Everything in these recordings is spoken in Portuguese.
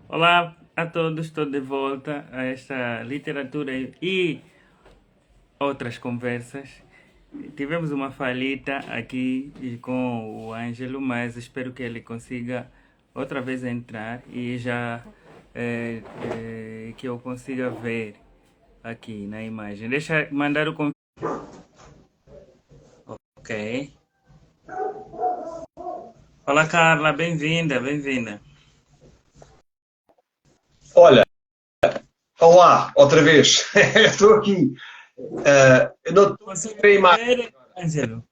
Olá a todos, estou de volta a esta literatura e outras conversas. Tivemos uma falhita aqui com o Ângelo, mas espero que ele consiga outra vez entrar e já que eu consiga ver aqui na imagem. Deixa eu mandar o convite. Ok. Olá, Carla, bem-vinda, bem-vinda. Olha, olá, outra vez. Estou aqui. Eu não estou a ver a Consegue imagem. ver, Ângelo?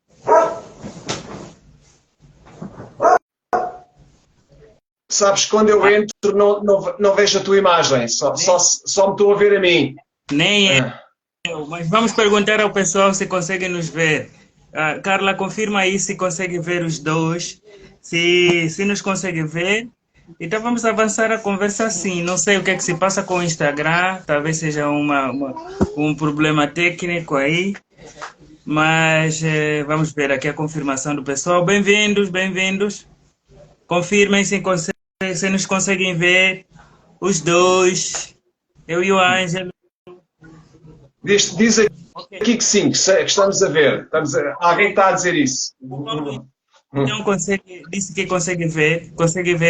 Sabes, quando eu Ah, entro, não vejo a tua imagem, nem, só me estou a ver a mim. nem Ah, eu, mas vamos perguntar ao pessoal se consegue nos ver. Carla, confirma aí se consegue ver os dois. Se nos consegue ver. Então vamos avançar a conversa assim. Não sei o que é que se passa com o Instagram. Talvez seja um problema técnico aí. Mas vamos ver aqui a confirmação do pessoal. Bem-vindos, bem-vindos. Confirmem se nos conseguem ver os dois. Eu e o Ângelo. diz Ok. aqui que sim, que estamos a ver. Alguém está a dizer isso. O Paulo então disse que consegue ver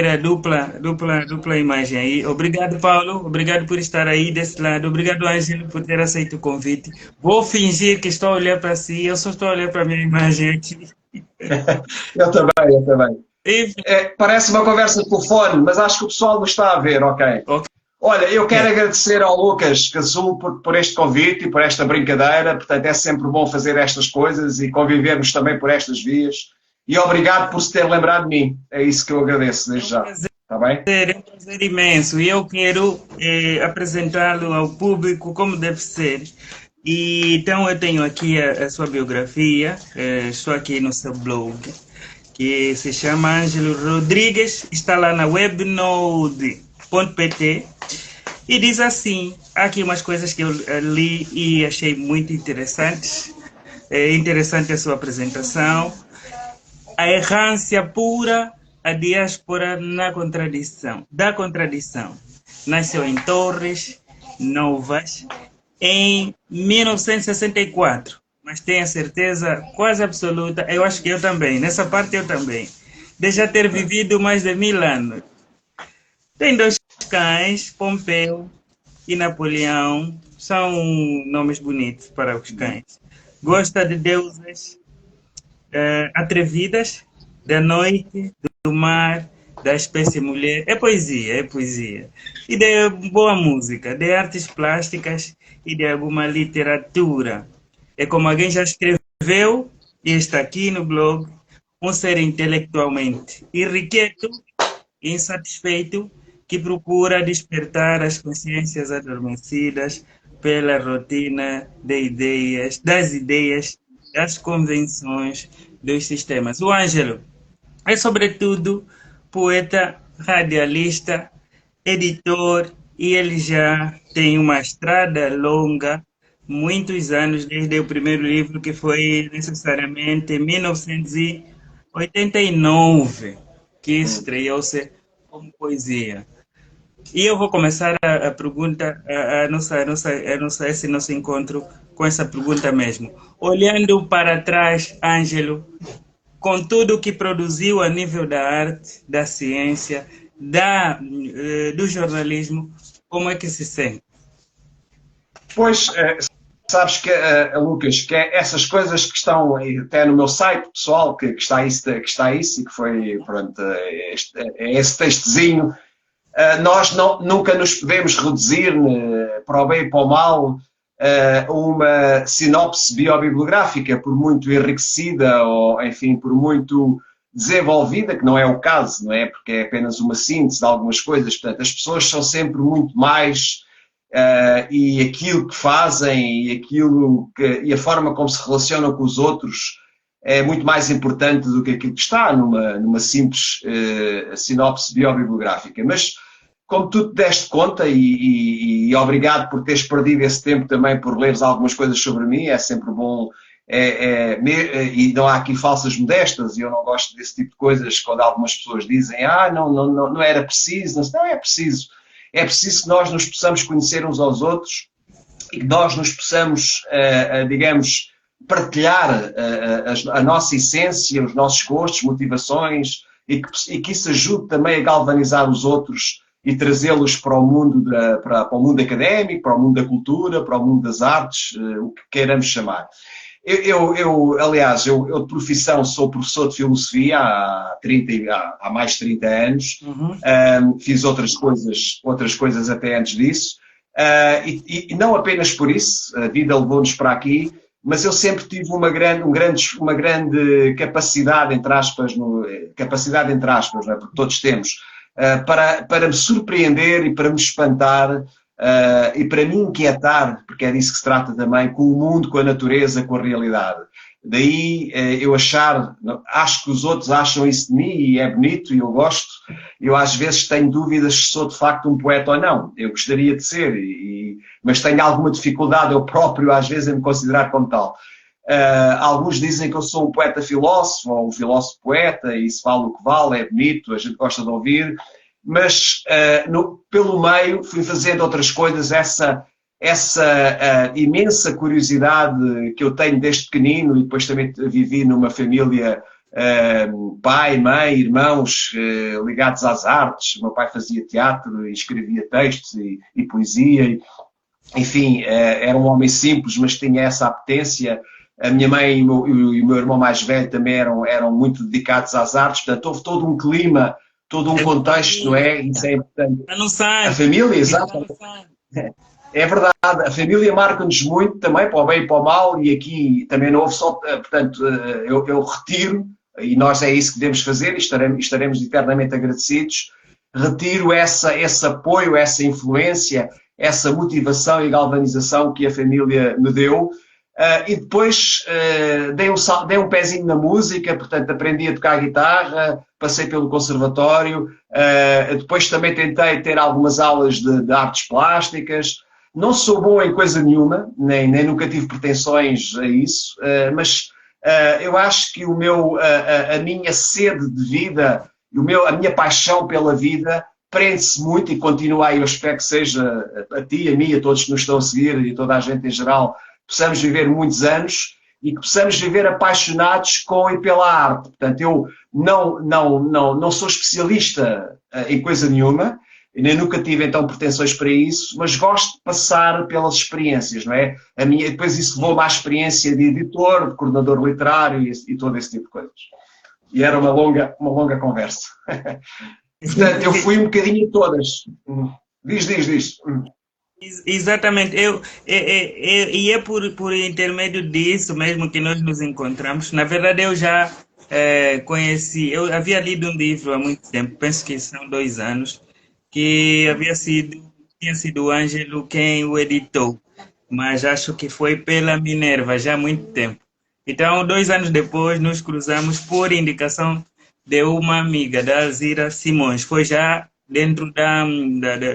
a dupla imagem aí. Obrigado, Paulo. Obrigado por estar aí desse lado. Obrigado, Ângelo, por ter aceito o convite. Vou fingir que estou a olhar para si. Eu só estou a olhar para a minha imagem aqui. Eu também, eu também. Enfim, Parece uma conversa de telefone, mas acho que o pessoal não está a ver, ok. ok. Olha, eu quero agradecer ao Lucas Casul por este convite e por esta brincadeira. Portanto, é sempre bom fazer estas coisas e convivermos também por estas vias. E obrigado por se ter lembrado de mim. É isso que eu agradeço É desde um já. prazer, Está bem? é um prazer imenso. E eu quero apresentá-lo ao público como deve ser. E, então, eu tenho aqui a sua biografia. Estou aqui no seu blog, que se chama Ângelo Rodrigues, está lá na webnode.pt e diz assim, há aqui umas coisas que eu li e achei muito interessantes. É interessante a sua apresentação. A errância pura, a diáspora na contradição, da contradição. Nasceu em Torres Novas em 1964, mas tenho a certeza quase absoluta, eu acho que eu também, nessa parte eu também, de já ter vivido mais de 1000 anos. Tem dois cães, Pompeu e Napoleão, são nomes bonitos para os cães. Gosta de deusas atrevidas, da noite, do mar, da espécie mulher. É poesia, é poesia. E de boa música, de artes plásticas e de alguma literatura. É como alguém já escreveu e está aqui no blog, um ser intelectualmente irrequieto, insatisfeito, que procura despertar as consciências adormecidas pela rotina de ideias, das convenções, dos sistemas. O Ângelo é, sobretudo, poeta, radialista, editor, e ele já tem uma estrada longa, muitos anos, desde o primeiro livro, que foi necessariamente em 1989, que estreou-se como poesia. E eu vou começar a pergunta, esse nosso encontro com essa pergunta mesmo. Olhando para trás, Ângelo, com tudo o que produziu a nível da arte, da ciência, do jornalismo, como é que se sente? Pois, sabes que, Lucas, que essas coisas que estão até no meu site pessoal, que está isso e que foi, pronto, esse textozinho. Nós nunca nos podemos reduzir, para o bem e para o mal, a uma sinopse biobibliográfica, por muito enriquecida ou, enfim, por muito desenvolvida, que não é o caso, não é? Porque é apenas uma síntese de algumas coisas. Portanto, as pessoas são sempre muito mais, e aquilo que fazem e a forma como se relacionam com os outros é muito mais importante do que aquilo que está numa simples sinopse biobibliográfica. Mas como tu te deste conta, e obrigado por teres perdido esse tempo também por leres algumas coisas sobre mim, é sempre bom e não há aqui falsas modestas, e eu não gosto desse tipo de coisas quando algumas pessoas dizem não era preciso, não é preciso. É preciso que nós nos possamos conhecer uns aos outros e que nós nos possamos, digamos, partilhar a nossa essência, os nossos gostos, motivações, e que isso ajude também a galvanizar os outros e trazê-los para o mundo para o mundo académico, para o mundo da cultura, para o mundo das artes, o que queiramos chamar. Aliás, eu de profissão sou professor de filosofia há mais de 30 anos. Fiz outras coisas até antes disso. E não apenas por isso, a vida levou-nos para aqui, mas eu sempre tive uma grande capacidade, entre aspas, não é? Porque todos temos, para me surpreender e para me espantar, e para me inquietar, porque é disso que se trata também, com o mundo, com a natureza, com a realidade. Daí eu acho que os outros acham isso de mim e é bonito e eu gosto. Eu às vezes tenho dúvidas se sou de facto um poeta ou não. Eu gostaria de ser, mas tenho alguma dificuldade eu próprio às vezes em me considerar como tal. Alguns dizem que eu sou um poeta-filósofo ou um filósofo-poeta e isso vale o que vale, é bonito, a gente gosta de ouvir. Mas pelo meio fui fazendo outras coisas, essa imensa curiosidade que eu tenho desde pequenino, e depois também vivi numa família, pai, mãe, irmãos ligados às artes. O meu pai fazia teatro e escrevia textos e poesia, enfim, era um homem simples, mas tinha essa apetência. A minha mãe e o meu irmão mais velho também eram muito dedicados às artes, portanto houve todo um clima, todo um contexto, não é? Isso é importante. A família, exato. É verdade, a família marca-nos muito também, para o bem e para o mal, e aqui também não houve só, portanto, eu retiro, e nós é isso que devemos fazer, e estaremos eternamente agradecidos, retiro esse apoio, essa influência, essa motivação e galvanização que a família me deu. E depois dei um pezinho na música, portanto aprendi a tocar guitarra, passei pelo conservatório, depois também tentei ter algumas aulas de artes plásticas. Não sou bom em coisa nenhuma, nem nunca tive pretensões a isso, mas eu acho que a minha sede de vida, a minha paixão pela vida prende-se muito e continua aí. Eu espero que seja a ti, a mim, a todos que nos estão a seguir e a toda a gente em geral, possamos viver muitos anos e que possamos viver apaixonados com e pela arte. Portanto, eu não sou especialista em coisa nenhuma, nem nunca tive então pretensões para isso, mas gosto de passar pelas experiências, não é? Depois isso levou-me à experiência de editor, de coordenador literário e todo esse tipo de coisas. E era uma longa conversa. Portanto, eu fui um bocadinho a todas. Diz. Exatamente, e é por intermédio disso mesmo que nós nos encontramos. Na verdade, eu já conheci, eu havia lido um livro há muito tempo, penso que são 2 anos, que tinha sido o Ângelo quem o editou, mas acho que foi pela Minerva já há muito tempo. Então, 2 anos depois, nos cruzamos por indicação de uma amiga, da Alzira Simões. Foi já dentro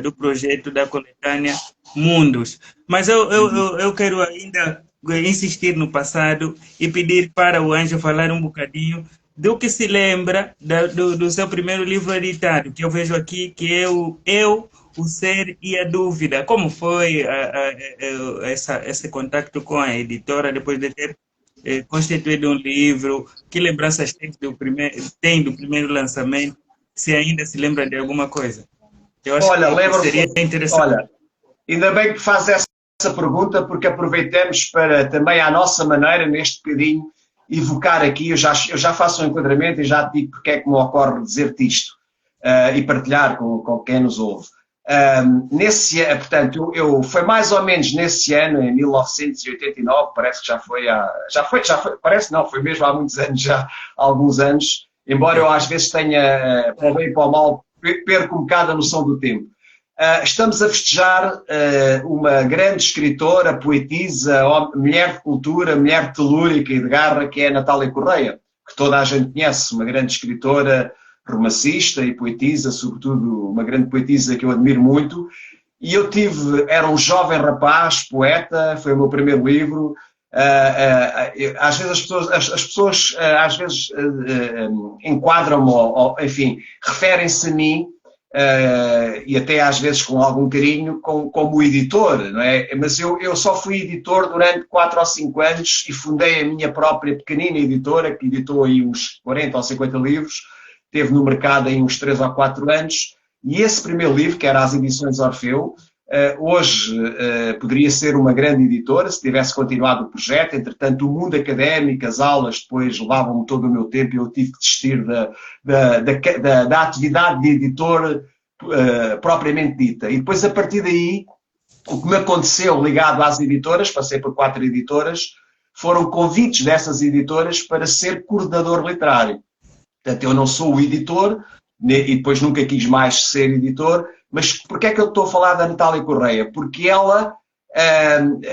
do projeto da coletânea Mundos. Mas eu quero ainda insistir no passado e pedir para o Ângelo falar um bocadinho do que se lembra do seu primeiro livro editado, que eu vejo aqui, que é o Ser e a Dúvida. Como foi esse contato com a editora depois de ter constituído um livro? Que lembranças tem do primeiro lançamento? Se ainda se lembra de alguma coisa. Eu acho que seria interessante. Olha, ainda bem que faz essa pergunta, porque aproveitamos para também, à nossa maneira, neste bocadinho, evocar aqui, eu já faço um enquadramento e já te digo porque é que me ocorre dizer-te isto e partilhar com quem nos ouve. Portanto, foi mais ou menos nesse ano, em 1989, parece que já foi, parece não, foi mesmo há muitos anos, já há alguns anos, embora eu às vezes tenha, para o bem e para o mal, perco um bocado a noção do tempo. Estamos a festejar uma grande escritora, poetisa, mulher de cultura, mulher telúrica e de garra, que é a Natália Correia, que toda a gente conhece, uma grande escritora, romancista e poetisa, sobretudo uma grande poetisa que eu admiro muito. E era um jovem rapaz, poeta, foi o meu primeiro livro, Às vezes as pessoas às vezes enquadram-me, ou, enfim, referem-se a mim, e até às vezes com algum carinho, como editor, não é? Mas eu só fui editor durante 4 ou 5 anos e fundei a minha própria pequenina editora, que editou aí uns 40 ou 50 livros, teve no mercado aí uns 3 ou 4 anos, e esse primeiro livro, que era as Edições Orfeu, hoje poderia ser uma grande editora se tivesse continuado o projeto. Entretanto, o mundo académico, as aulas depois levavam-me todo o meu tempo e eu tive que desistir da atividade de editor propriamente dita. E depois, a partir daí, o que me aconteceu ligado às editoras, passei por 4 editoras, foram convites dessas editoras para ser coordenador literário. Portanto, eu não sou o editor, e depois nunca quis mais ser editor. Mas porquê é que eu estou a falar da Natália Correia? Porque ela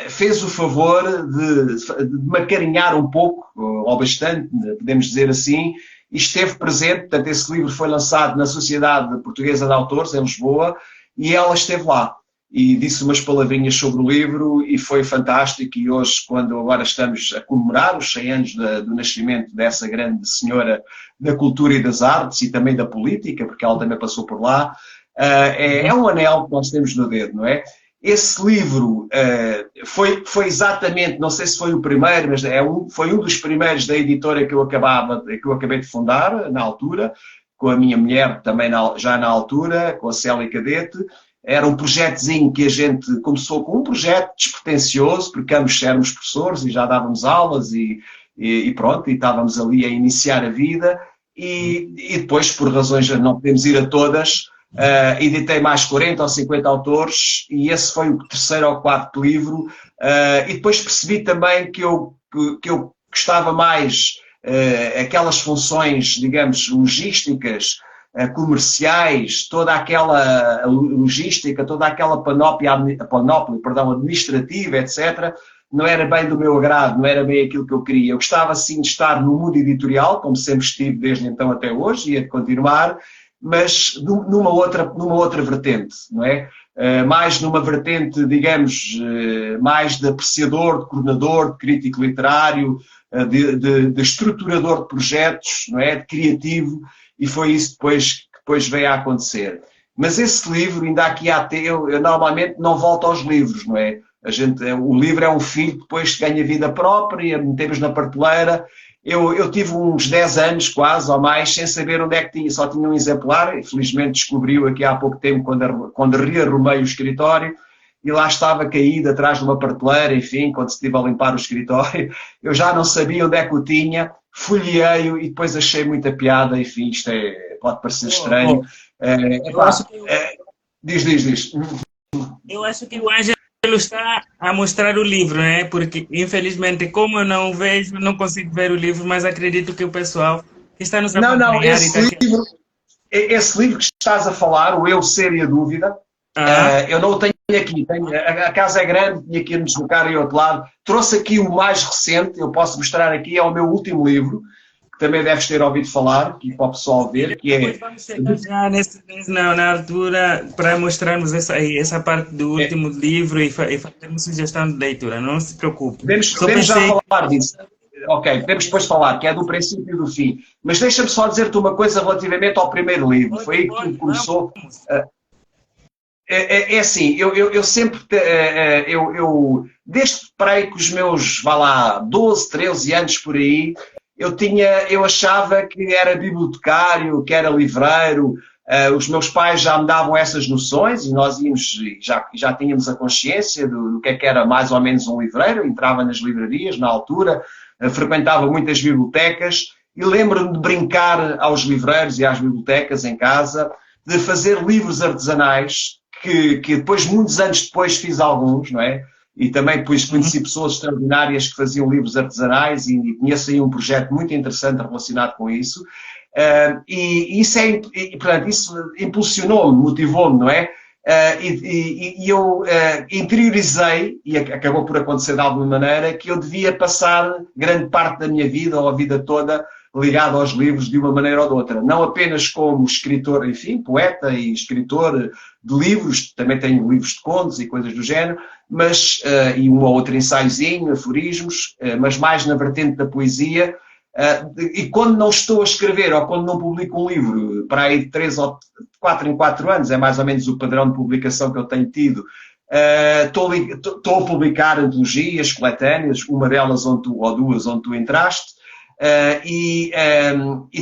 fez o favor de me acarinhar um pouco, ou bastante, podemos dizer assim, e esteve presente. Portanto, esse livro foi lançado na Sociedade Portuguesa de Autores, em Lisboa, e ela esteve lá. E disse umas palavrinhas sobre o livro e foi fantástico. E hoje, quando agora estamos a comemorar os 100 anos do nascimento dessa grande senhora da cultura e das artes e também da política, porque ela também passou por lá, é um anel que nós temos no dedo, não é? Esse livro foi exatamente, não sei se foi o primeiro, mas foi um dos primeiros da editora que eu acabei de fundar, na altura, com a minha mulher também já na altura, com a Célia Cadete. Era um projetozinho que a gente começou com um projeto despretensioso, porque ambos éramos professores e já dávamos aulas e pronto, e estávamos ali a iniciar a vida. E depois, por razões, não podemos ir a todas, editei mais 40 ou 50 autores e esse foi o 3º ou 4º livro. E depois percebi também que eu gostava mais aquelas funções, digamos, logísticas, comerciais, toda aquela logística, toda aquela panóplia administrativa, etc., não era bem do meu agrado, não era bem aquilo que eu queria. Eu gostava, sim, de estar no mundo editorial, como sempre estive desde então até hoje, e a de continuar, mas numa outra vertente, não é? Mais numa vertente, digamos, mais de apreciador, de coordenador, de crítico literário, de estruturador de projetos, não é? De criativo, e foi isso que depois veio a acontecer. Mas esse livro, ainda aqui eu normalmente não volto aos livros, não é? O livro é um filho que depois ganha vida própria, metemos na prateleira. Eu tive uns 10 anos, quase, ou mais, sem saber onde é que tinha, só tinha um exemplar, e felizmente descobriu aqui há pouco tempo, quando rearrumei o escritório, e lá estava caído atrás de uma prateleira, enfim, quando se estive a limpar o escritório. Eu já não sabia onde é que o tinha, folheei-o e depois achei muita piada, enfim, isto pode parecer estranho. Diz. Eu acho que o Ângelo está a mostrar o livro, né? Porque, infelizmente, como eu não vejo, não consigo ver o livro, mas acredito que o pessoal que está nos acompanhando... Não, esse livro que estás a falar, o Eu, Ser e a Dúvida, eu não o tenho aqui. A casa é grande, tinha que ir me deslocar e outro lado. Trouxe aqui o mais recente, eu posso mostrar aqui, é o meu último livro, que também deves ter ouvido falar, que para o pessoal ver, que é... Vamos chegar já na altura para mostrarmos essa parte do último livro e fazermos sugestão de leitura, não se preocupe. Podemos já falar disso. Ok, podemos depois falar, que é do princípio e do fim. Mas deixa-me só dizer-te uma coisa relativamente ao primeiro livro. Foi aí que tudo começou. É assim, eu sempre, desde para aí com os meus, 12, 13 anos por aí, eu achava que era bibliotecário, que era livreiro. Os meus pais já me davam essas noções e nós já tínhamos a consciência do que era mais ou menos um livreiro. Entrava nas livrarias na altura, frequentava muitas bibliotecas e lembro-me de brincar aos livreiros e às bibliotecas em casa, de fazer livros artesanais, que depois, muitos anos depois, fiz alguns, não é? E também depois conheci pessoas extraordinárias que faziam livros artesanais e conheço aí um projeto muito interessante relacionado com isso. E portanto, isso impulsionou-me, motivou-me, não é? E eu interiorizei, e acabou por acontecer de alguma maneira, que eu devia passar grande parte da minha vida, ou a vida toda, ligado aos livros de uma maneira ou de outra. Não apenas como escritor, enfim, poeta e escritor de livros, também tenho livros de contos e coisas do género, mas, e um ou outro ensaiozinho, aforismos, mas mais na vertente da poesia. E quando não estou a escrever ou quando não publico um livro, para aí de 3 ou 4 em 4 anos, é mais ou menos o padrão de publicação que eu tenho tido, estou a publicar antologias coletâneas, uma delas ou duas onde tu entraste, e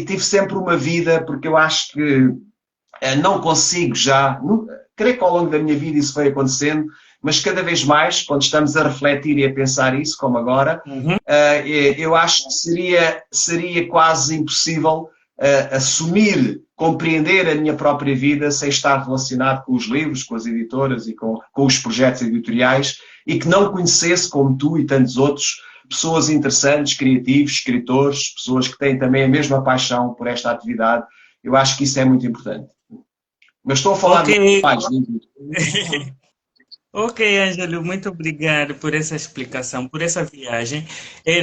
tive sempre uma vida, porque eu acho que não consigo já, creio que ao longo da minha vida isso foi acontecendo, mas cada vez mais, quando estamos a refletir e a pensar isso, como agora, eu acho que seria quase impossível assumir, compreender a minha própria vida sem estar relacionado com os livros, com as editoras e com os projetos editoriais, e que não conhecesse, como tu e tantos outros, pessoas interessantes, criativos, escritores, pessoas que têm também a mesma paixão por esta atividade. Eu acho que isso é muito importante. Mas estou a falar mais. Ok, Ângelo, muito obrigado por essa explicação, por essa viagem.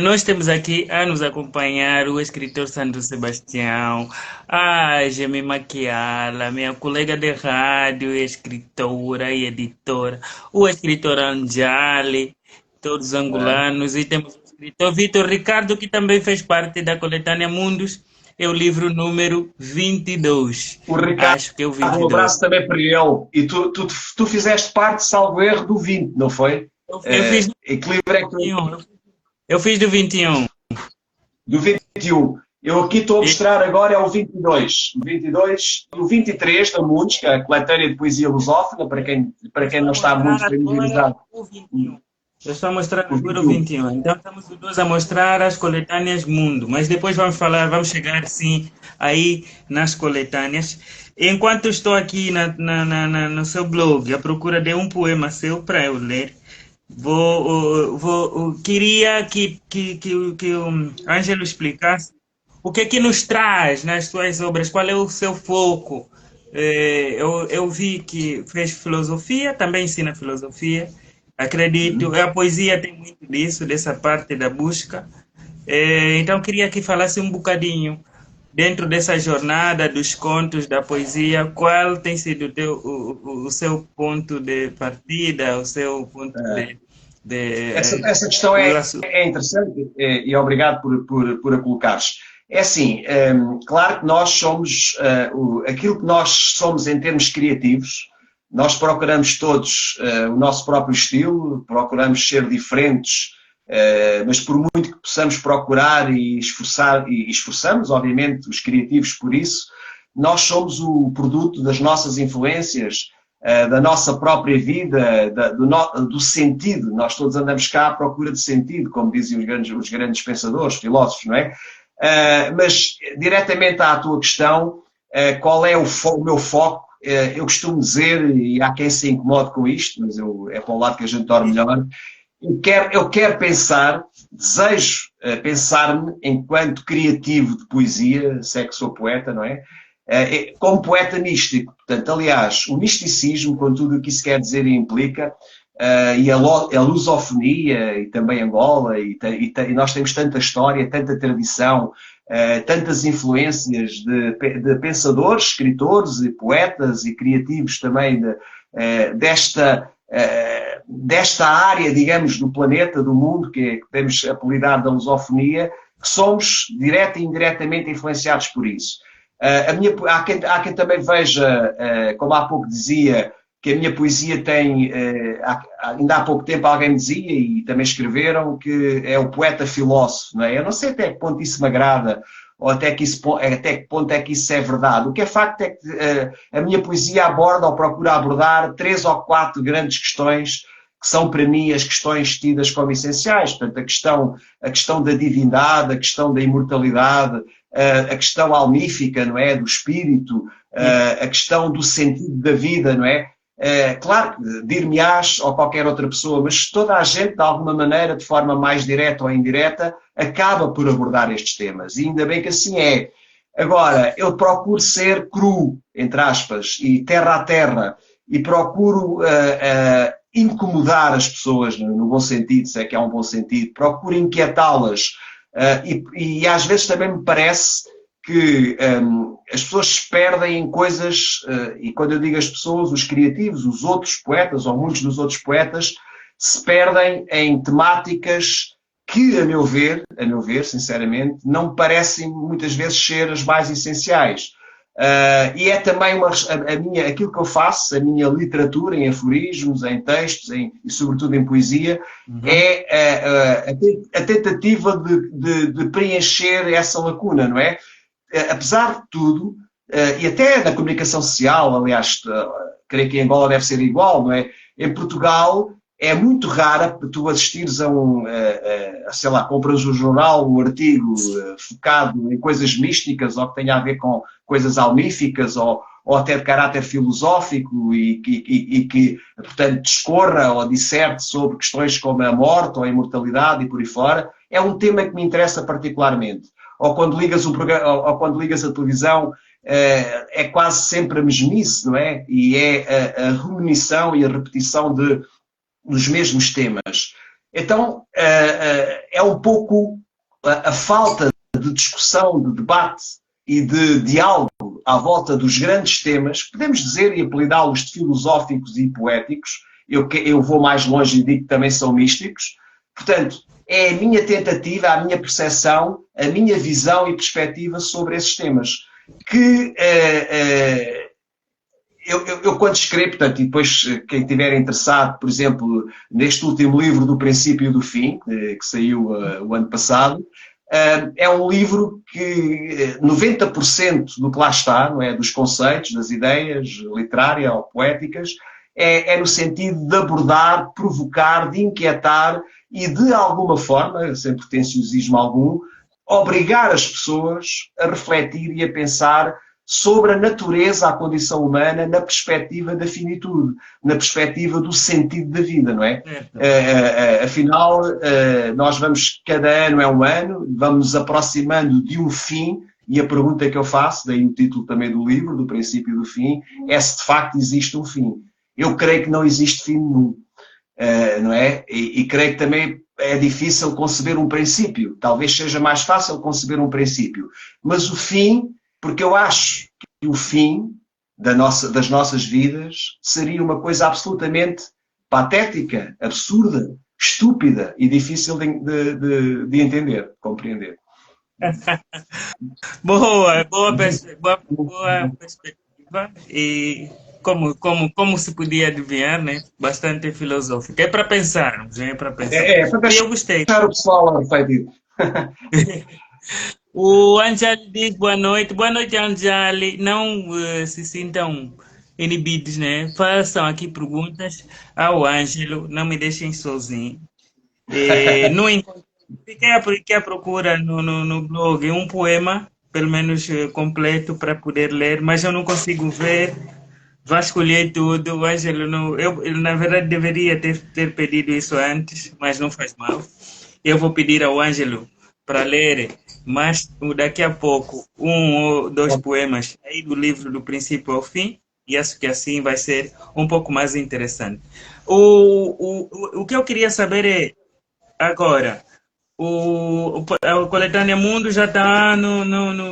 Nós temos aqui a nos acompanhar o escritor Sandro Sebastião, a Gemi Maquiala, minha colega de rádio, escritora e editora, o escritor Anjali, todos angolanos, e temos o escritor Vitor Ricardo, que também fez parte da coletânea Mundos. É o livro número 22. O Ricardo, acho que é o 22. Um abraço também para ele. E tu fizeste parte, salvo erro, do 20, não foi? Eu fiz do e que livro é que 21. Eu fiz do 21. Do 21. Eu aqui estou a mostrar agora é o 22. O 22 e o 23 da Mundos, que é a coletânea de poesia lusófona, para quem não está muito familiarizado. O 21. Eu estou a mostrar agora o 21. Então estamos os dois a mostrar as coletâneas Mundo, mas depois vamos chegar sim aí nas coletâneas. Enquanto estou aqui no seu blog à procura de um poema seu para eu ler, queria que o Ângelo explicasse o que é que nos traz nas suas obras, qual é o seu foco. Eu vi que fez filosofia, também ensina filosofia. Acredito, a poesia tem muito disso, dessa parte da busca. Então, queria que falasse um bocadinho, dentro dessa jornada dos contos, da poesia, qual tem sido o seu ponto de partida, o seu ponto de essa questão é interessante e obrigado por a colocares. É assim, claro que nós somos aquilo que nós somos em termos criativos. Nós procuramos todos o nosso próprio estilo, procuramos ser diferentes, mas por muito que possamos procurar e esforçamos, obviamente, os criativos por isso, nós somos o produto das nossas influências, da nossa própria vida, do sentido. Nós todos andamos cá à procura de sentido, como dizem os grandes pensadores, filósofos, não é? Mas, diretamente à tua questão, qual é o meu foco? Eu costumo dizer, e há quem se incomode com isto, mas é para o lado que a gente dorme melhor, eu quero pensar, desejo pensar-me enquanto criativo de poesia, se é que sou poeta, não é? Como poeta místico. Portanto, aliás, o misticismo, com tudo o que isso quer dizer e implica, e a lusofonia, e também Angola, e nós temos tanta história, tanta tradição, tantas influências de pensadores, escritores e poetas e criativos também desta área, digamos, do planeta, do mundo, que temos apelidado da lusofonia, que somos direta e indiretamente influenciados por isso. Há quem também veja, como há pouco dizia, que a minha poesia tem, ainda há pouco tempo alguém me dizia, e também escreveram, que é o poeta filósofo, não é? Eu não sei até que ponto isso me agrada, ou até que ponto é que isso é verdade. O que é facto é que a minha poesia aborda ou procura abordar 3 ou 4 grandes questões, que são para mim as questões tidas como essenciais. Portanto, a questão da divindade, a questão da imortalidade, a questão almífica, não é? Do espírito, a questão do sentido da vida, não é? Claro, dir-me-ás ou qualquer outra pessoa, mas toda a gente, de alguma maneira, de forma mais direta ou indireta, acaba por abordar estes temas. E ainda bem que assim é. Agora, eu procuro ser cru, entre aspas, e terra a terra, e procuro incomodar as pessoas, no bom sentido, se é que há um bom sentido, procuro inquietá-las, E às vezes também me parece que as pessoas se perdem em coisas, e quando eu digo as pessoas, os criativos, os outros poetas, ou muitos dos outros poetas, se perdem em temáticas que, a meu ver, sinceramente, não me parecem muitas vezes ser as mais essenciais. E é também aquilo que eu faço, a minha literatura em aforismos, em textos e sobretudo em poesia, é a tentativa de preencher essa lacuna, não é? Apesar de tudo, e até na comunicação social, aliás, creio que em Angola deve ser igual, não é? Em Portugal é muito raro tu assistires sei lá, compras um jornal, um artigo focado em coisas místicas ou que tenha a ver com coisas almíficas ou até de caráter filosófico e que, portanto, discorra ou disserte sobre questões como a morte ou a imortalidade e por aí fora. É um tema que me interessa particularmente. Ou quando ligas ou quando ligas a televisão, é quase sempre a mesmice, não é? E é a reminiscção e a repetição dos mesmos temas. Então, é um pouco a falta de discussão, de debate e de diálogo à volta dos grandes temas, podemos dizer e apelidá-los de filosóficos e poéticos, eu vou mais longe e digo que também são místicos. Portanto, é a minha tentativa, a minha percepção, a minha visão e perspectiva sobre esses temas. Que eu quando escrevo, portanto, e depois quem estiver interessado, por exemplo, neste último livro do Princípio e do Fim, que saiu o ano passado, é um livro que 90% do que lá está, não é, dos conceitos, das ideias literárias ou poéticas, é no sentido de abordar, provocar, de inquietar e de alguma forma, sem pretenciosismo algum, obrigar as pessoas a refletir e a pensar sobre a natureza, a condição humana, na perspectiva da finitude, na perspectiva do sentido da vida, não é? Afinal, nós cada ano é um ano, vamos nos aproximando de um fim, e a pergunta que eu faço, daí o título também do livro, do Princípio e do Fim, é se de facto existe um fim. Eu creio que não existe fim nenhum, não é? E creio que também é difícil conceber um princípio. Talvez seja mais fácil conceber um princípio. Mas o fim, porque eu acho que o fim das nossas vidas seria uma coisa absolutamente patética, absurda, estúpida e difícil de entender, de compreender. Boa perspectiva. E como se podia adivinhar, né? Bastante filosófica. É para pensarmos, é para pensar. Para deixar eu gostei. O pessoal a refletir. O Angeli diz boa noite. Boa noite, Angeli. Não se sintam inibidos, né? Façam aqui perguntas ao Ângelo. Não me deixem sozinho. Fiquei à procura no blog um poema, pelo menos completo, para poder ler, mas eu não consigo ver. Vasculhei tudo. O Ângelo, eu, na verdade, deveria ter pedido isso antes, mas não faz mal. Eu vou pedir ao Ângelo para ler, mas daqui a pouco, 1 ou 2 poemas aí do livro do Princípio ao Fim, e acho que assim vai ser um pouco mais interessante. O que eu queria saber é, agora, a Coletânea Mundo já está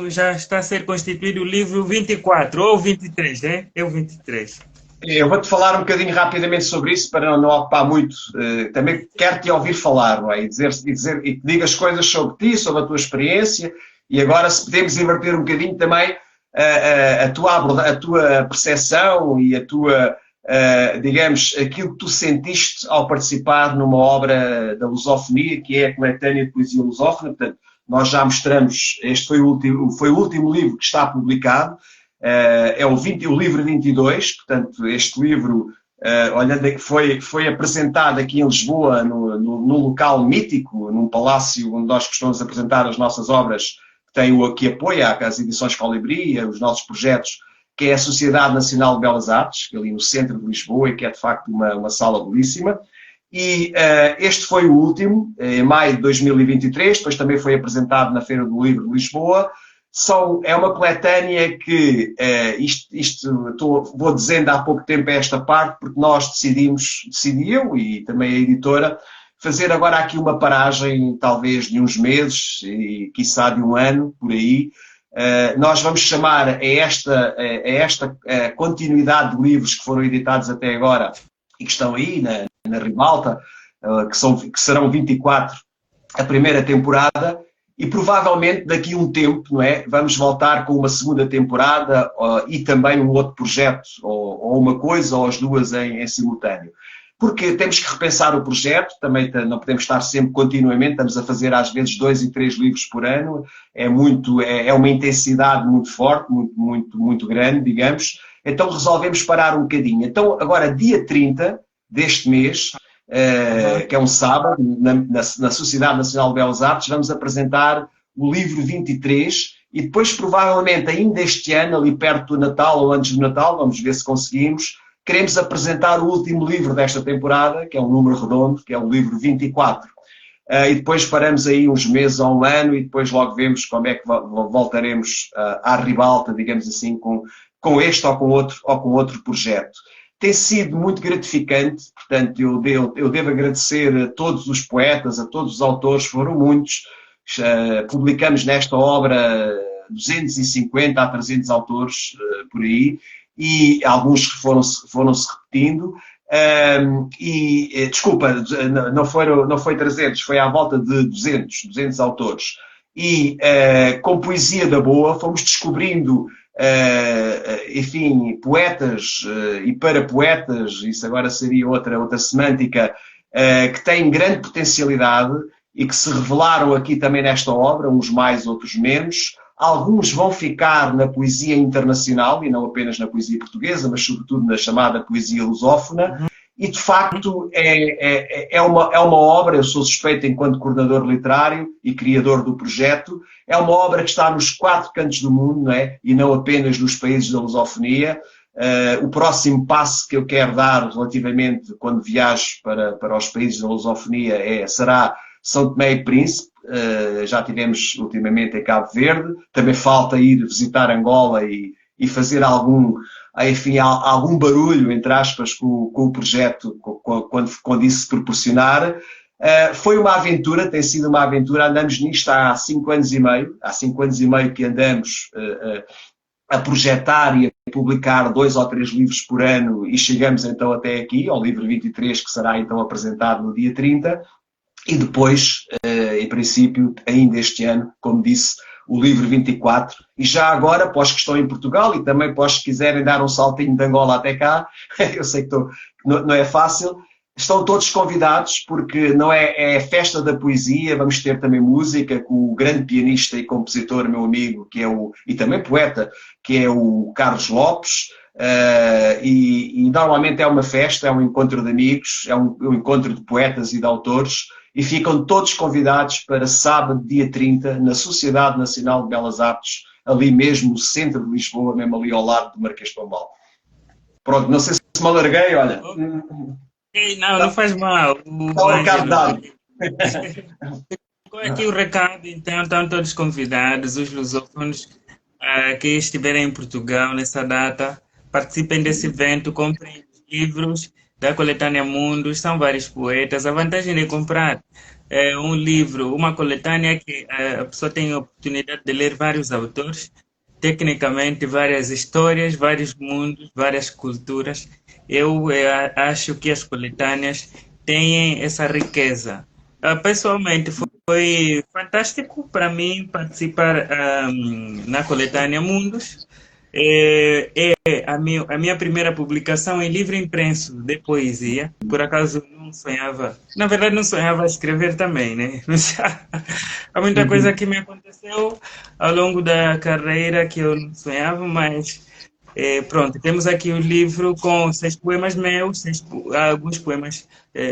já está a ser constituído o livro 24, ou 23, né? É o 23. Eu vou-te falar um bocadinho rapidamente sobre isso, para não ocupar muito. Também quero-te ouvir falar, não é? E que digas coisas sobre ti, sobre a tua experiência, e agora se podemos inverter um bocadinho também a tua percepção e a tua, digamos, aquilo que tu sentiste ao participar numa obra da lusofonia, que é a Coletânea de Poesia Lusófona. Portanto, nós já mostramos, este foi o último livro que está publicado, é o livro 22, portanto, este livro, olhando que foi apresentado aqui em Lisboa, num local mítico, num palácio onde nós costumamos apresentar as nossas obras, que apoia as edições Colibri, os nossos projetos, que é a Sociedade Nacional de Belas Artes, que é ali no centro de Lisboa, e que é de facto uma sala belíssima. E este foi o último, em maio de 2023, depois também foi apresentado na Feira do Livro de Lisboa. É uma coletânea que, vou dizendo há pouco tempo esta parte, porque nós decidi eu e também a editora, fazer agora aqui uma paragem, talvez de uns meses, e quiçá de um ano, por aí. Nós vamos chamar a esta continuidade de livros que foram editados até agora e que estão aí na Ribalta, que serão 24 a primeira temporada, e provavelmente daqui a um tempo, não é, vamos voltar com uma segunda temporada e também um outro projeto, ou uma coisa ou as duas em simultâneo. Porque temos que repensar o projeto, também não podemos estar sempre continuamente, estamos a fazer às vezes 2 e 3 livros por ano, é uma intensidade muito forte, muito grande, digamos, então resolvemos parar um bocadinho. Então agora dia 30 deste mês, que é um sábado, na Sociedade Nacional de Belas Artes, vamos apresentar o livro 23 e depois provavelmente ainda este ano, ali perto do Natal ou antes do Natal, vamos ver se conseguimos, queremos apresentar o último livro desta temporada, que é um número redondo, que é o livro 24. E depois paramos aí uns meses ou um ano e depois logo vemos como é que voltaremos à ribalta, digamos assim, com este ou com outro projeto. Tem sido muito gratificante, portanto, eu devo agradecer a todos os poetas, a todos os autores, foram muitos. Publicamos nesta obra 250 a 300 autores por aí, e alguns foram-se repetindo. Desculpa, não foi 300, foi à volta de 200 autores. E com poesia da boa fomos descobrindo, enfim, poetas e para poetas, isso agora seria outra semântica, que têm grande potencialidade e que se revelaram aqui também nesta obra, uns mais, outros menos. Alguns vão ficar na poesia internacional e não apenas na poesia portuguesa, mas sobretudo na chamada poesia lusófona. E, de facto, é uma obra, eu sou suspeito enquanto coordenador literário e criador do projeto, é uma obra que está nos 4 cantos do mundo, não é? E não apenas nos países da lusofonia. O próximo passo que eu quero dar relativamente, quando viajo para os países da lusofonia, será São Tomé e Príncipe. Já tivemos ultimamente em Cabo Verde, também falta ir visitar Angola e fazer algum barulho, entre aspas, com o projeto quando isso se proporcionar. Foi uma aventura, tem sido uma aventura, andamos nisto há 5 anos e meio, que andamos a projetar e a publicar 2 ou 3 livros por ano e chegamos então até aqui, ao livro 23, que será então apresentado no dia 30. E depois, em princípio, ainda este ano, como disse, o livro 24. E já agora, para os que estão em Portugal e também para os que quiserem dar um saltinho de Angola até cá, eu sei que não é fácil, estão todos convidados porque não é festa da poesia, vamos ter também música com o grande pianista e compositor, meu amigo, e também poeta, que é o Carlos Lopes. E normalmente é uma festa, é um encontro de amigos, é um encontro de poetas e de autores. E ficam todos convidados para sábado, dia 30, na Sociedade Nacional de Belas Artes, ali mesmo no centro de Lisboa, mesmo ali ao lado do Marquês de Pombal. Pronto, não sei se me alarguei, olha. Não faz mal. Está o recado dado. Aqui o recado, então, estão todos convidados, os lusófonos que estiverem em Portugal nessa data, participem desse evento, comprem livros da coletânea Mundos, são vários poetas. A vantagem de comprar um livro, uma coletânea, é que a pessoa tem a oportunidade de ler vários autores, tecnicamente várias histórias, vários mundos, várias culturas. Eu acho que as coletâneas têm essa riqueza. Pessoalmente, foi fantástico para mim participar na coletânea Mundos. A minha primeira publicação em livro impresso de poesia. Por acaso não sonhava, na verdade não sonhava escrever também, né? Há muita coisa que me aconteceu ao longo da carreira que eu não sonhava, mas pronto, temos aqui o livro com 6 poemas meus, alguns poemas,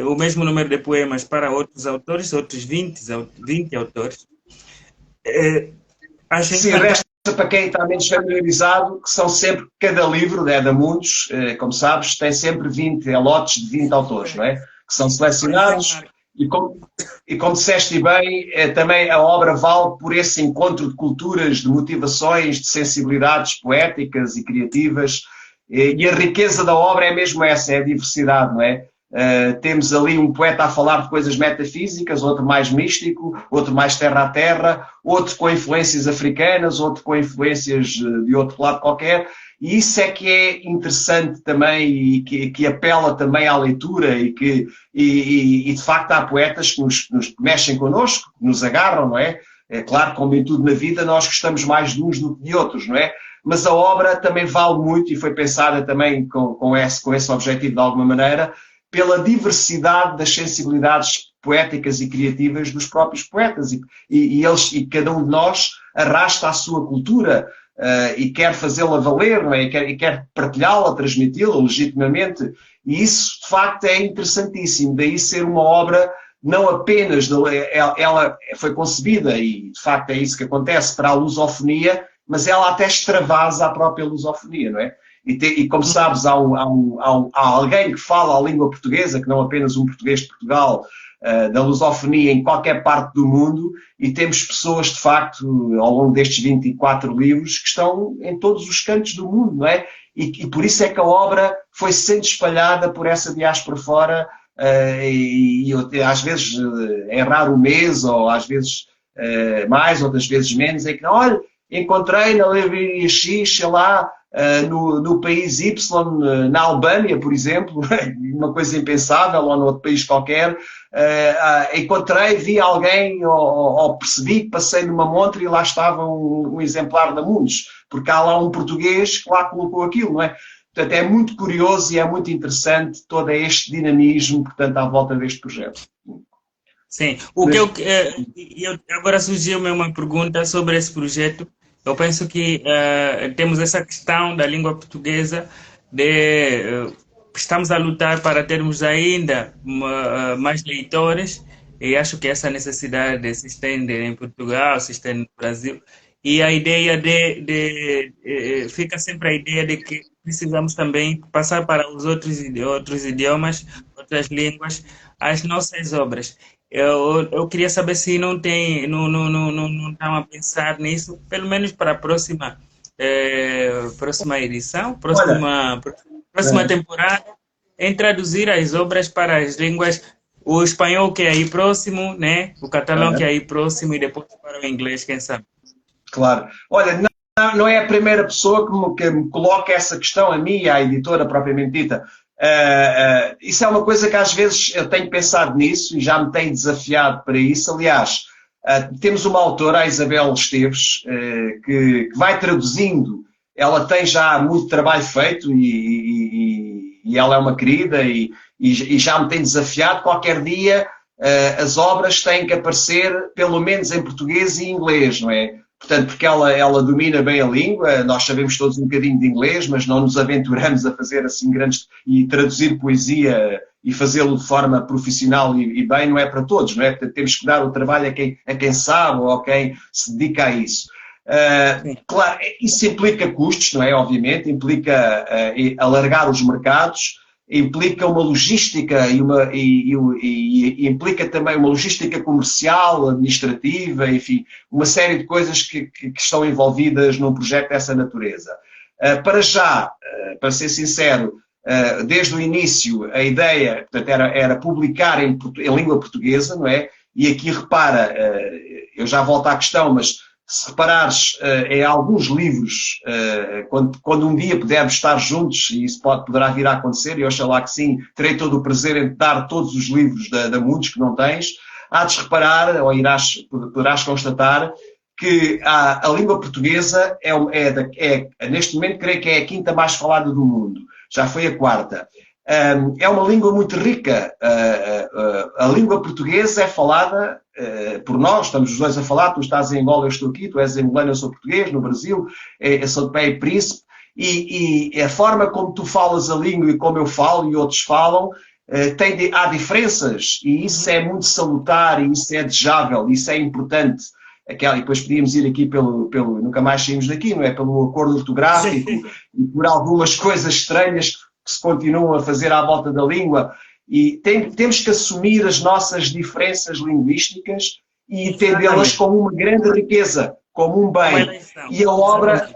o mesmo número de poemas para outros autores, outros 20 autores. Sim, resta para quem está menos familiarizado, que são sempre, cada livro da Mundos, como sabes, tem sempre 20 lotes de 20 autores, não é? Que são selecionados e como disseste bem, também a obra vale por esse encontro de culturas, de motivações, de sensibilidades poéticas e criativas, e a riqueza da obra é mesmo essa, é a diversidade, não é? Temos ali um poeta a falar de coisas metafísicas, outro mais místico, outro mais terra a terra, outro com influências africanas, outro com influências de outro lado qualquer. E isso é que é interessante também e que apela também à leitura e de facto há poetas que nos mexem connosco, que nos agarram, não é? É claro, como em tudo na vida, nós gostamos mais de uns do que de outros, não é? Mas a obra também vale muito e foi pensada também com esse objetivo de alguma maneira, pela diversidade das sensibilidades poéticas e criativas dos próprios poetas e cada um de nós arrasta a sua cultura e quer fazê-la valer, não é? E quer partilhá-la, transmiti-la legitimamente, e isso de facto é interessantíssimo, daí ser uma obra não apenas, ela foi concebida e de facto é isso que acontece para a lusofonia, mas ela até extravasa a própria lusofonia, não é? E como sabes, há alguém que fala a língua portuguesa, que não apenas um português de Portugal, da lusofonia em qualquer parte do mundo, e temos pessoas, de facto, ao longo destes 24 livros, que estão em todos os cantos do mundo, não é? E por isso é que a obra foi sendo espalhada por essa diáspora fora, e às vezes é raro um mês, ou às vezes mais, outras vezes menos, é que, olha, encontrei na livraria X, sei lá, no país Y, na Albânia, por exemplo, uma coisa impensável, ou noutro país qualquer, encontrei, vi alguém, ou percebi que passei numa montra e lá estava um exemplar da Mundos, porque há lá um português que lá colocou aquilo, não é? Portanto, é muito curioso e é muito interessante todo este dinamismo, portanto, à volta deste projeto. Sim, agora surgiu-me uma pergunta sobre esse projeto. Eu penso que temos essa questão da língua portuguesa, estamos a lutar para termos ainda mais leitores, e acho que essa necessidade se estende em Portugal, se estende no Brasil, e a ideia fica sempre a ideia de que precisamos também passar para os outros idiomas, outras línguas, as nossas obras. Eu queria saber se não estão a pensar nisso, pelo menos para a próxima edição, próxima temporada, em traduzir as obras para as línguas, o espanhol que é aí próximo, né? O catalão que é aí próximo e depois para o inglês, quem sabe? Claro. Olha, não é a primeira pessoa que me coloca essa questão, a mim e à editora propriamente dita. Isso é uma coisa que às vezes eu tenho pensado nisso e já me tenho desafiado para isso. Aliás, temos uma autora, a Isabel Esteves, que vai traduzindo. Ela tem já muito trabalho feito e ela é uma querida e já me tem desafiado. Qualquer dia as obras têm que aparecer pelo menos em português e inglês, não é? Portanto, porque ela domina bem a língua, nós sabemos todos um bocadinho de inglês, mas não nos aventuramos a fazer assim grandes... E traduzir poesia e fazê-lo de forma profissional e bem não é para todos, não é? Portanto, temos que dar o trabalho a quem sabe ou a quem se dedica a isso. Claro, isso implica custos, não é? Obviamente, implica alargar os mercados, implica uma logística e implica também uma logística comercial, administrativa, enfim, uma série de coisas que estão envolvidas num projeto dessa natureza. Para já, para ser sincero, desde o início a ideia, portanto, era publicar em língua portuguesa, não é? E aqui repara, eu já volto à questão, mas se reparares em alguns livros, quando um dia pudermos estar juntos, e isso poderá vir a acontecer, e oxalá que sim, terei todo o prazer em dar todos os livros da Mundos que não tens, há de reparar, ou poderás constatar, que a língua portuguesa neste momento, creio que é a quinta mais falada do mundo. Já foi a quarta. É uma língua muito rica. A língua portuguesa é falada por nós, estamos os dois a falar, tu estás em Angola, eu estou aqui, tu és angolano, eu sou português, no Brasil, eu sou de Pé e Príncipe, e a forma como tu falas a língua e como eu falo e outros falam, há diferenças, e isso é muito salutar, e isso é desejável, isso é importante. E depois podíamos ir aqui nunca mais saímos daqui, não é? Pelo acordo ortográfico e por algumas coisas estranhas que se continuam a fazer à volta da língua. E temos que assumir as nossas diferenças linguísticas e entendê-las como uma grande riqueza, como um bem. E a obra,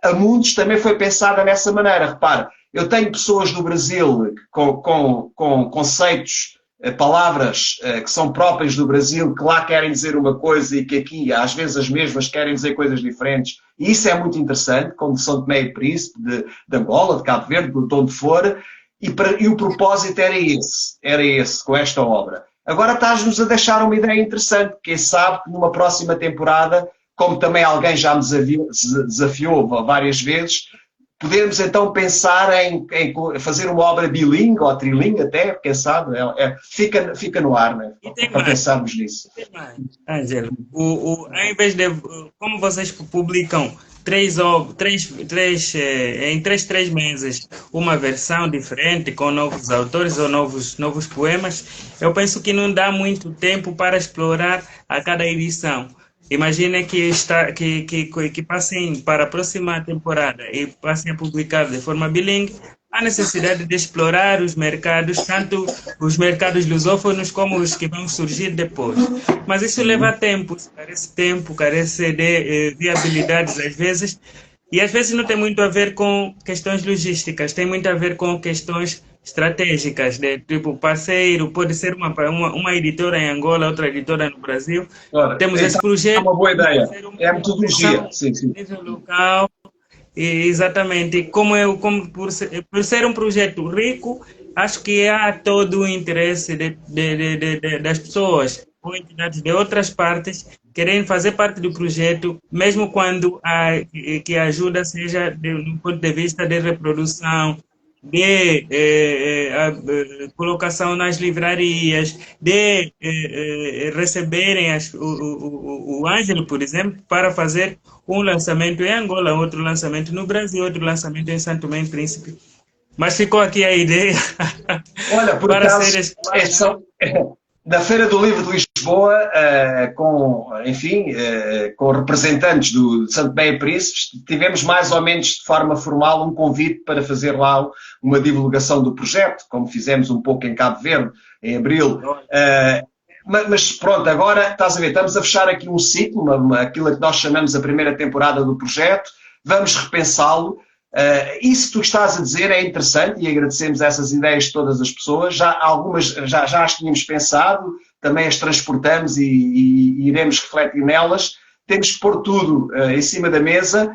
a Mundos também foi pensada nessa maneira. Repare, Eu tenho pessoas no Brasil com conceitos, palavras que são próprias do Brasil, que lá querem dizer uma coisa e que aqui, às vezes, as mesmas querem dizer coisas diferentes. E isso é muito interessante, como de São Tomé e Príncipe, de Angola, de Cabo Verde, de onde for. E o propósito era esse, com esta obra. Agora estás-nos a deixar uma ideia interessante. Quem sabe que numa próxima temporada, como também alguém já me desafiou várias vezes, podemos então pensar em fazer uma obra bilingue ou trilingue até, quem sabe, fica no ar, né? Para pensarmos nisso. Ângelo, em vez de, como vocês publicam em 3 meses uma versão diferente com novos autores ou novos poemas, eu penso que não dá muito tempo para explorar a cada edição. Imaginem que passem para a próxima temporada e passem a publicar de forma bilingue. Há necessidade de explorar os mercados, tanto os mercados lusófonos como os que vão surgir depois. Mas isso leva tempo, carece de viabilidades às vezes, e às vezes não tem muito a ver com questões logísticas, tem muito a ver com questões estratégicas, de tipo parceiro, pode ser uma editora em Angola, outra editora no Brasil. Ora, Temos esse projeto. É uma boa ideia, é a metodologia. Sim. Local. Exatamente, por ser um projeto rico, acho que há todo o interesse das pessoas ou entidades de outras partes querem fazer parte do projeto, mesmo quando que a ajuda seja do ponto de vista de reprodução, de colocação nas livrarias, de receberem o Ângelo, por exemplo, para fazer um lançamento em Angola, outro lançamento no Brasil, outro lançamento em São Tomé e Príncipe. Mas ficou aqui a ideia. Olha, por para acaso, ser na Feira do Livro de Lisboa, com representantes de São Tomé e Príncipe, tivemos mais ou menos de forma formal um convite para fazer lá uma divulgação do projeto, como fizemos um pouco em Cabo Verde, em abril. Mas pronto, agora estás a ver, estamos a fechar aqui um ciclo, aquilo que nós chamamos a primeira temporada do projeto, vamos repensá-lo. Isso que tu estás a dizer é interessante e agradecemos essas ideias de todas as pessoas. Algumas já as tínhamos pensado, também as transportamos e iremos refletir nelas. Temos que pôr tudo em cima da mesa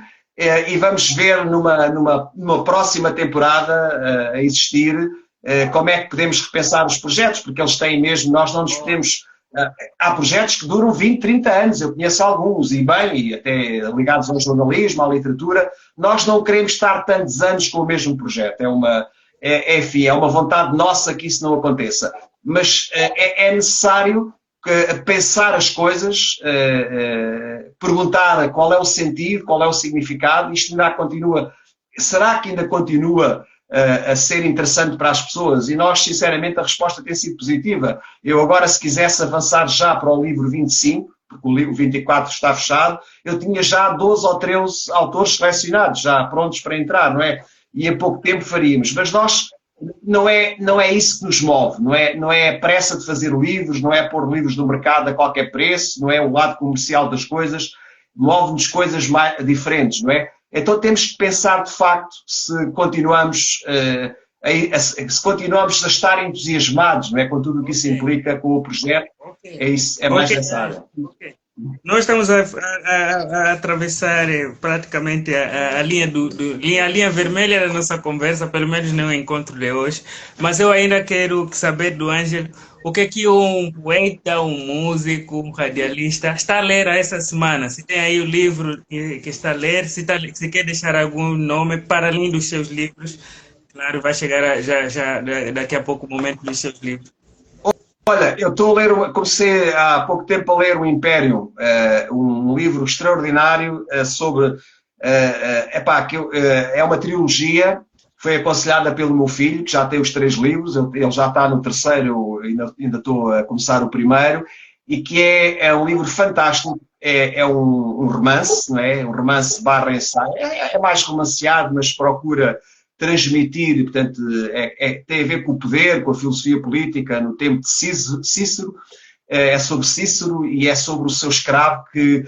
e vamos ver numa próxima temporada a existir como é que podemos repensar os projetos, porque eles têm mesmo, nós não nos podemos... Há projetos que duram 20, 30 anos, eu conheço alguns, e bem, e até ligados ao jornalismo, à literatura. Nós não queremos estar tantos anos com o mesmo projeto. É uma vontade nossa que isso não aconteça. Mas é necessário pensar as coisas, perguntar qual é o sentido, qual é o significado. Isto ainda continua... Será que ainda continua a ser interessante para as pessoas? E nós, sinceramente, a resposta tem sido positiva. Eu agora, se quisesse avançar já para o livro 25, porque o livro 24 está fechado, eu tinha já 12 ou 13 autores selecionados, já prontos para entrar, não é? E em pouco tempo faríamos. Mas nós, não é isso que nos move, não é a pressa de fazer livros, não é pôr livros no mercado a qualquer preço, não é o lado comercial das coisas, move-nos coisas mais diferentes, não é? Então temos que pensar, de facto, se continuamos a estar entusiasmados, não é, com tudo o que isso implica com o projeto. É mais nessa área. Nós estamos a atravessar praticamente a linha vermelha da nossa conversa, pelo menos no encontro de hoje, mas eu ainda quero saber do Ângelo o que é que um poeta, um músico, um radialista está a ler essa semana. Se tem aí o livro que está a ler, se quer deixar algum nome para além dos seus livros, claro, vai chegar já daqui a pouco o momento dos seus livros. Olha, eu estou a ler, comecei há pouco tempo a ler o Império, um livro extraordinário sobre... é uma trilogia, foi aconselhada pelo meu filho, que já tem os 3 livros, ele já está no terceiro, ainda estou a começar o primeiro, e que é um livro fantástico, é um romance, não é? Um romance barra ensaio, é mais romanceado, mas procura transmitir, portanto, tem a ver com o poder, com a filosofia política no tempo de Cícero, é sobre Cícero e é sobre o seu escravo que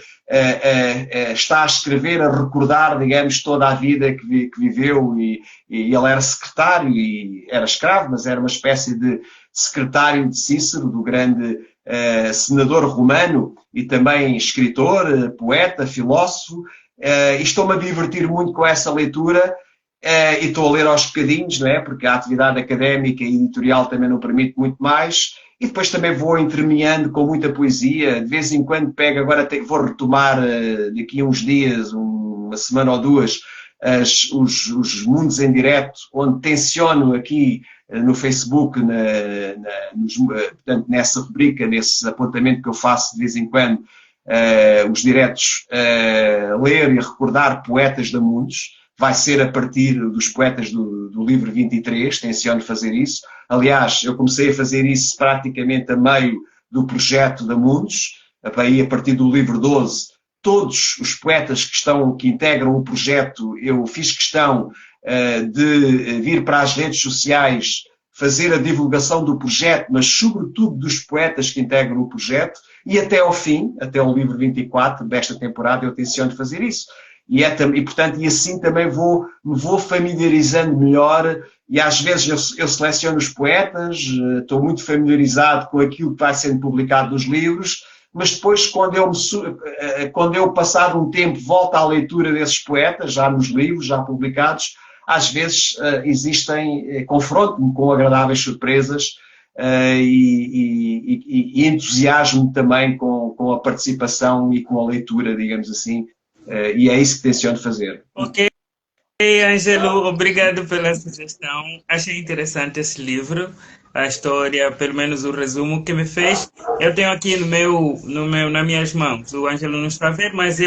está a escrever, a recordar, digamos, toda a vida que viveu e ele era secretário e era escravo, mas era uma espécie de secretário de Cícero, do grande senador romano e também escritor, poeta, filósofo, e estou-me a divertir muito com essa leitura. E estou a ler aos bocadinhos, não é? Porque a atividade académica e editorial também não permite muito mais. E depois também vou intermeando com muita poesia. De vez em quando pego, agora vou retomar daqui a uns dias, uma semana ou duas, os mundos em direto, onde tenciono aqui no Facebook, portanto, nessa rubrica, nesse apontamento que eu faço de vez em quando, os diretos, ler e recordar poetas da mundos. Vai ser a partir dos poetas do livro 23, tenciono fazer isso. Aliás, eu comecei a fazer isso praticamente a meio do projeto da Mundos, aí a partir do livro 12. Todos os poetas que integram o projeto, eu fiz questão de vir para as redes sociais fazer a divulgação do projeto, mas sobretudo dos poetas que integram o projeto, e até ao fim, até o livro 24 desta temporada, eu tenciono fazer isso. Portanto, assim também me vou familiarizando melhor e às vezes eu seleciono os poetas, estou muito familiarizado com aquilo que vai sendo publicado nos livros, mas depois quando eu passado um tempo volto à leitura desses poetas, já nos livros, já publicados, às vezes confronto-me com agradáveis surpresas e entusiasmo também com a participação e com a leitura, digamos assim. E é isso que tenciono fazer. Ok, Ângelo, obrigado pela sugestão. Achei interessante esse livro, a história, pelo menos o resumo que me fez. Eu tenho aqui nas minhas mãos. O Ângelo não está a ver, mas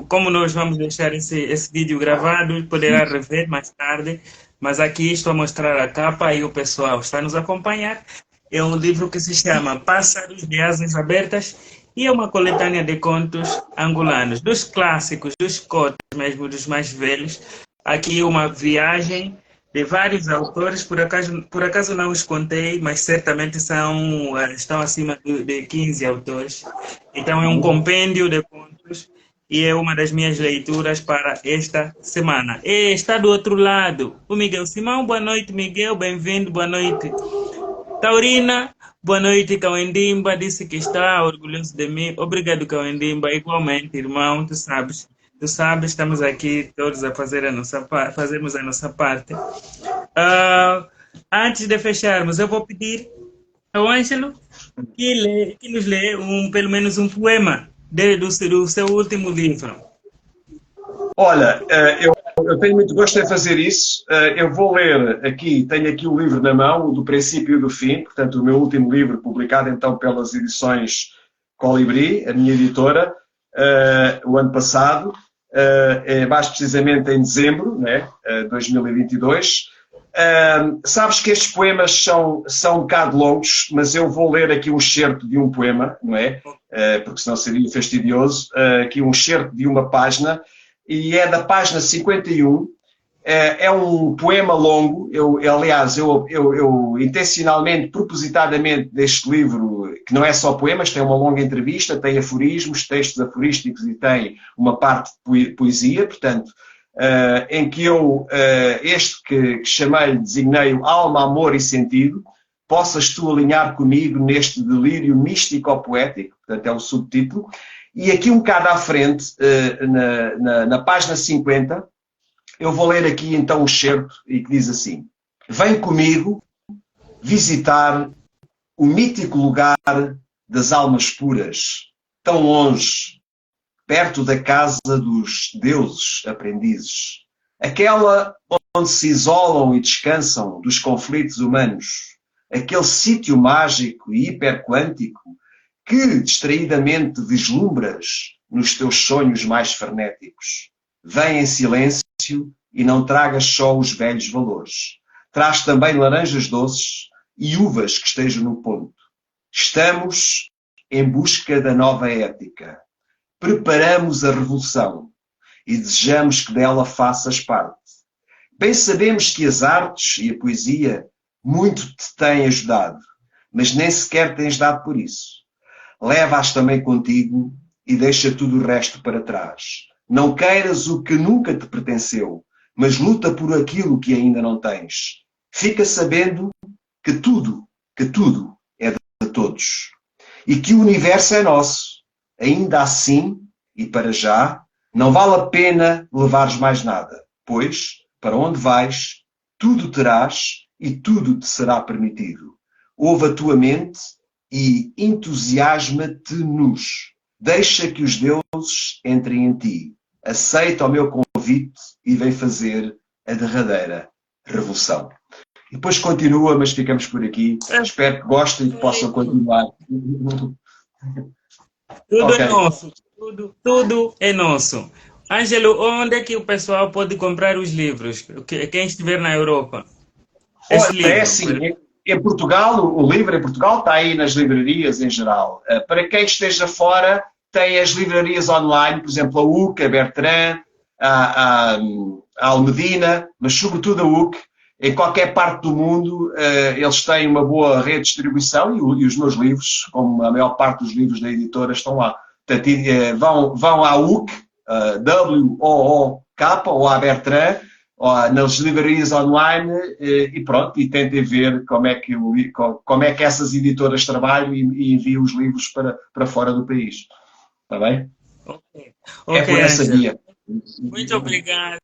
como nós vamos deixar esse vídeo gravado, poderá rever mais tarde. Mas aqui estou a mostrar a capa e o pessoal está a nos acompanhar. É um livro que se chama Pássaros de Asas Abertas. E é uma coletânea de contos angolanos, dos clássicos, dos cotos mesmo, dos mais velhos. Aqui uma viagem de vários autores, por acaso não os contei, mas certamente estão acima de 15 autores. Então é um compêndio de contos e é uma das minhas leituras para esta semana. E está do outro lado o Miguel Simão. Boa noite, Miguel, bem-vindo, boa noite. Taurina, boa noite, Cauendimba, disse que está orgulhoso de mim. Obrigado, Cauendimba, igualmente, irmão, tu sabes, estamos aqui todos a fazermos a nossa parte. Antes de fecharmos, eu vou pedir ao Ângelo que nos lê pelo menos um poema do seu último livro. Olha, eu tenho muito gosto em fazer isso. Eu vou ler aqui, tenho aqui o livro na mão, do princípio e do fim, portanto o meu último livro, publicado então pelas edições Colibri, a minha editora, o ano passado, mais precisamente em dezembro, né, 2022. Sabes que estes poemas são um bocado longos, mas eu vou ler aqui um excerto de um poema, não é? Porque senão seria fastidioso. Aqui um excerto de uma página, e é da página 51. É um poema longo. Aliás, eu intencionalmente, propositadamente, deste livro, que não é só poemas, tem uma longa entrevista, tem aforismos, textos aforísticos e tem uma parte de poesia, portanto, em que este que chamei, designei-o Alma, Amor e Sentido, possas tu alinhar comigo neste delírio místico-poético, portanto é o subtítulo. E aqui um bocado à frente, na página 50, eu vou ler aqui então um excerto e que diz assim: vem comigo visitar o mítico lugar das almas puras, tão longe, perto da casa dos deuses aprendizes, aquela onde se isolam e descansam dos conflitos humanos, aquele sítio mágico e hiperquântico que distraidamente vislumbras nos teus sonhos mais frenéticos. Vem em silêncio e não tragas só os velhos valores. Traz também laranjas doces e uvas que estejam no ponto. Estamos em busca da nova ética. Preparamos a revolução e desejamos que dela faças parte. Bem sabemos que as artes e a poesia muito te têm ajudado, mas nem sequer tens dado por isso. leva-as também contigo e deixa tudo o resto para trás. Não queiras o que nunca te pertenceu, mas luta por aquilo que ainda não tens. Fica sabendo que tudo é de todos. E que o universo é nosso. Ainda assim, e para já, não vale a pena levares mais nada, pois, para onde vais, tudo terás e tudo te será permitido. Ouve a tua mente e entusiasma-te-nos. Deixa que os deuses entrem em ti. Aceita o meu convite e vem fazer a derradeira revolução. E depois continua, mas ficamos por aqui. Espero que gostem e que possam continuar. Tudo é Ok. nosso, tudo é nosso. Ângelo, onde é que o pessoal pode comprar os livros? Quem estiver na Europa? Esse Olha, é livro. assim, em Portugal, o livro em Portugal está aí nas livrarias em geral. Para quem esteja fora, tem as livrarias online, por exemplo, a UC, a Bertrand, a Almedina, mas sobretudo a UC. Em qualquer parte do mundo, eles têm uma boa rede de distribuição e os meus livros, como a maior parte dos livros da editora, estão lá. Portanto, vão à UC, WOOK, ou à Bertrand, nas livrarias online e pronto, e tentem ver como é que essas editoras trabalham e enviam os livros para fora do país. Está bem? Ok, É ok, por essa Ângelo. via. Muito obrigado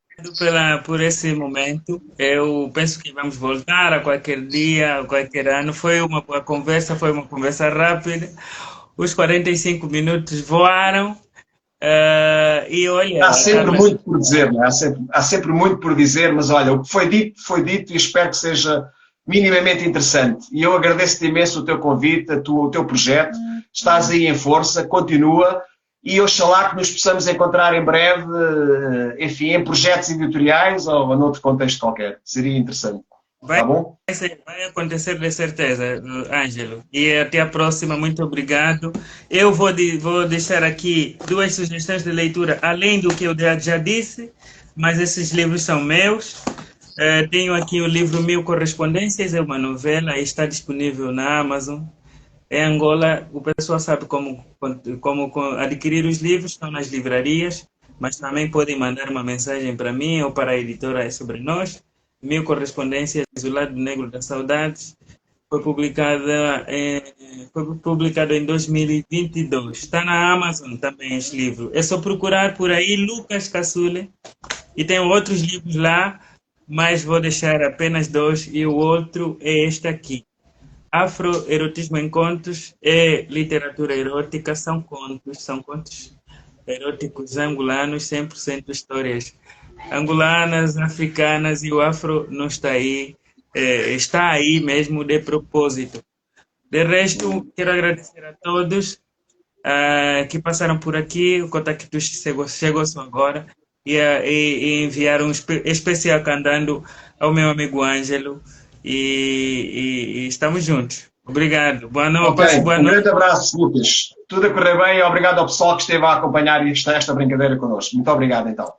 por esse momento. Eu penso que vamos voltar a qualquer dia, a qualquer ano. Foi uma boa conversa, foi uma conversa rápida. Os 45 minutos voaram. E Há olha, sempre muito por dizer, não é? Há sempre muito por dizer, mas olha, o que foi dito e espero que seja minimamente interessante. E eu agradeço-te imenso o teu convite, o teu projeto. Estás aí em força, continua e oxalá que nos possamos encontrar em breve, enfim, em projetos editoriais ou noutro contexto qualquer. Seria interessante. vai, Tá bom? vai acontecer de certeza, Ângelo. E até a próxima. Muito obrigado. Eu vou deixar aqui duas sugestões de leitura, além do que eu já disse, mas esses livros são meus. Tenho aqui o livro Mil Correspondências, é uma novela, está disponível na Amazon. Em Angola, o pessoal sabe como adquirir os livros, estão nas livrarias, mas também podem mandar uma mensagem para mim ou para a editora É Sobre Nós. Mil Correspondências, O Lado Negro das Saudades, foi publicado em 2022. Está na Amazon também esse livro. É só procurar por aí Lucas Cassule e tem outros livros lá, mas vou deixar apenas dois e o outro é este aqui. Afroerotismo em Contos é literatura erótica, são contos eróticos angolanos, 100% histórias angolanas, africanas, e o afro não está aí, está aí mesmo de propósito. De resto, quero agradecer a todos que passaram por aqui, o contacto chegou só agora, e enviar um especial cantando ao meu amigo Ângelo, e estamos juntos. Obrigado. Boa Ok, noite. Boa um grande noite. abraço, Lucas. Tudo a correr bem e obrigado ao pessoal que esteve a acompanhar esta brincadeira connosco. Muito obrigado, então.